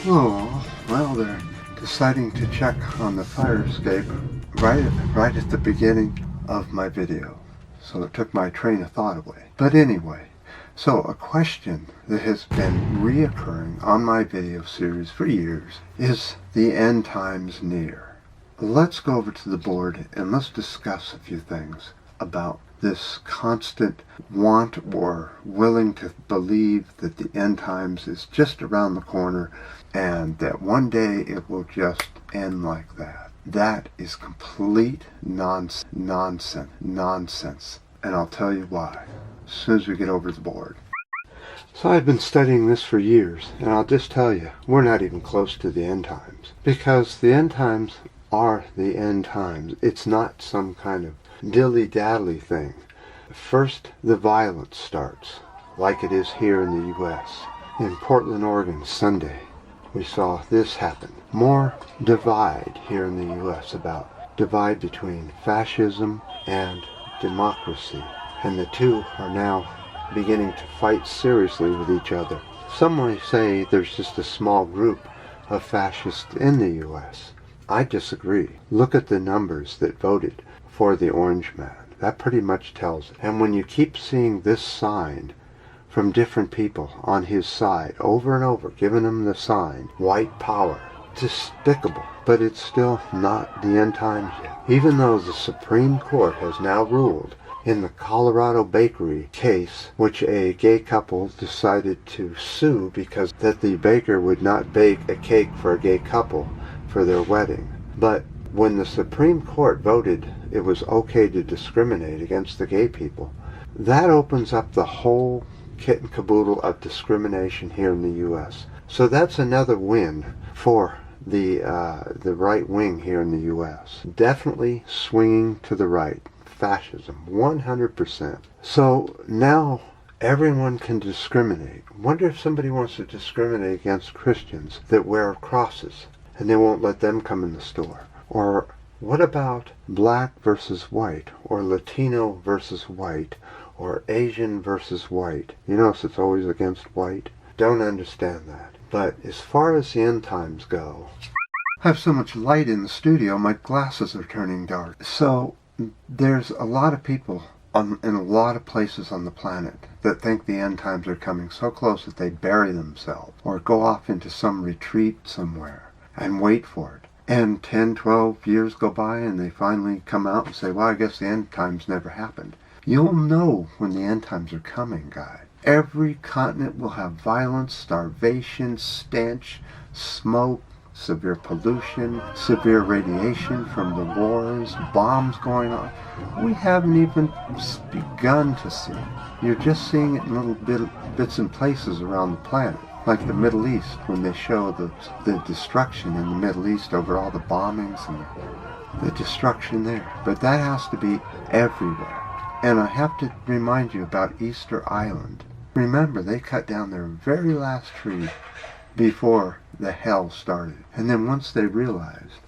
Oh, well, they're deciding to check on the fire escape right at the beginning of my video. So it took my train of thought away. But anyway, so a question that has been reoccurring on my video series for years is the end times near? Let's go over to the board and let's discuss a few things about this constant want or willing to believe that the end times is just around the corner and that one day it will just end like that. That is complete nonsense. And I'll tell you why as soon as we get over the board. So I've been studying this for years, and I'll just tell you, we're not even close to the end times. Because the end times are the end times. It's not some kind of dilly-dally thing. First, the violence starts, like it is here in the U.S. In Portland, Oregon, Sunday, we saw this happen. More divide here in the U.S. about divide between fascism and democracy. And the two are now beginning to fight seriously with each other. Some may say there's just a small group of fascists in the U.S. I disagree. Look at the numbers that voted for the Orange Man. That pretty much tells it. And when you keep seeing this signed from different people on his side over and over, giving him the sign, white power, despicable. But it's still not the end times yet. Even though the Supreme Court has now ruled in the Colorado bakery case, which a gay couple decided to sue because that the baker would not bake a cake for a gay couple for their wedding. But when the Supreme Court voted it was okay to discriminate against the gay people, that opens up the whole kit and caboodle of discrimination here in the U.S. So that's another win for the right wing here in the U.S. Definitely swinging to the right. Fascism, 100%. So now everyone can discriminate. Wonder if somebody wants to discriminate against Christians that wear crosses and they won't let them come in the store. Or what about black versus white, or Latino versus white, or Asian versus white? You notice it's always against white. Don't understand that. But as far as the end times go, I have so much light in the studio, my glasses are turning dark. So there's a lot of people in a lot of places on the planet that think the end times are coming so close that they bury themselves or go off into some retreat somewhere and wait for it. And 10, 12 years go by and they finally come out and say, well, I guess the end times never happened. You'll know when the end times are coming, guys. Every continent will have violence, starvation, stench, smoke, severe pollution, severe radiation from the wars, bombs going on. We haven't even begun to see it. You're just seeing it in little bits and places around the planet. Like the Middle East, when they show the destruction in the Middle East over all the bombings and the destruction there. But that has to be everywhere. And I have to remind you about Easter Island. Remember, they cut down their very last tree before the hell started. And then once they realized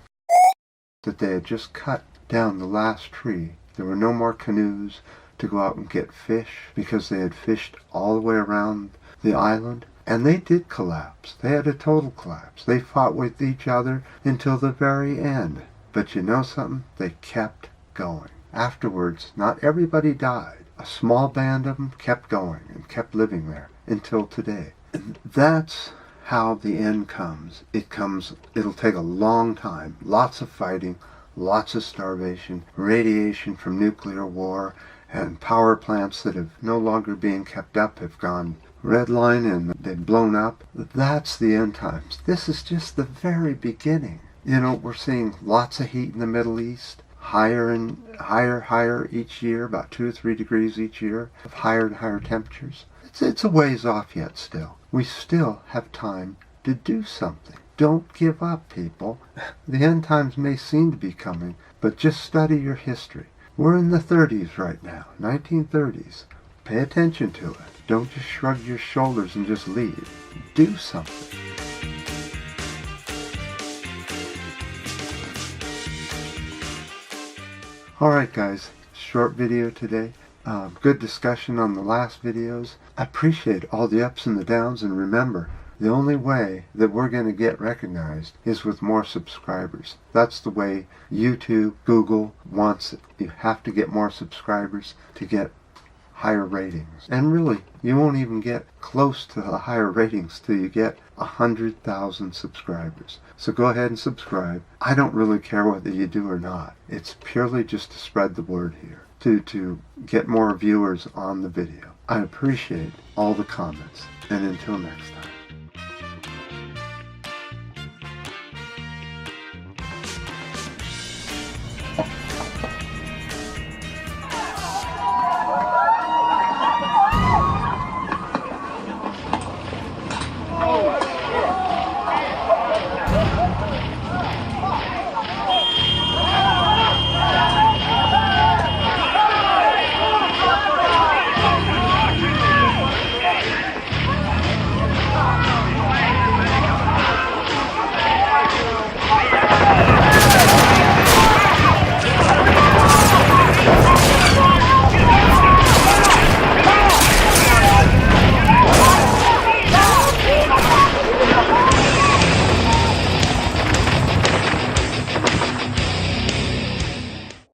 that they had just cut down the last tree, there were no more canoes to go out and get fish because they had fished all the way around the island. And they did collapse. They had a total collapse. They fought with each other until the very end. But you know something? They kept going. Afterwards, not everybody died. A small band of them kept going and kept living there until today. And that's how the end comes. It'll take a long time. Lots of fighting, lots of starvation, radiation from nuclear war, and power plants that have no longer being kept up have gone red line and they've blown up. That's the end times. This is just the very beginning. You know, we're seeing lots of heat in the Middle East, higher and higher each year, about 2 or 3 degrees each year of higher and higher temperatures. It's a ways off yet still. We still have time to do something. Don't give up, people. The end times may seem to be coming, but just study your history. We're in the 30s right now, 1930s. Pay attention to it. Don't just shrug your shoulders and just leave. Do something. Alright guys, short video today. Good discussion on the last videos. I appreciate all the ups and the downs, and remember, The only way that we're going to get recognized is with more subscribers. That's the way YouTube, Google wants it. You have to get more subscribers to get higher ratings. And really, you won't even get close to the higher ratings till you get 100,000 subscribers. So go ahead and subscribe. I don't really care whether you do or not. It's purely just to spread the word here, to get more viewers on the video. I appreciate all the comments, and until next time.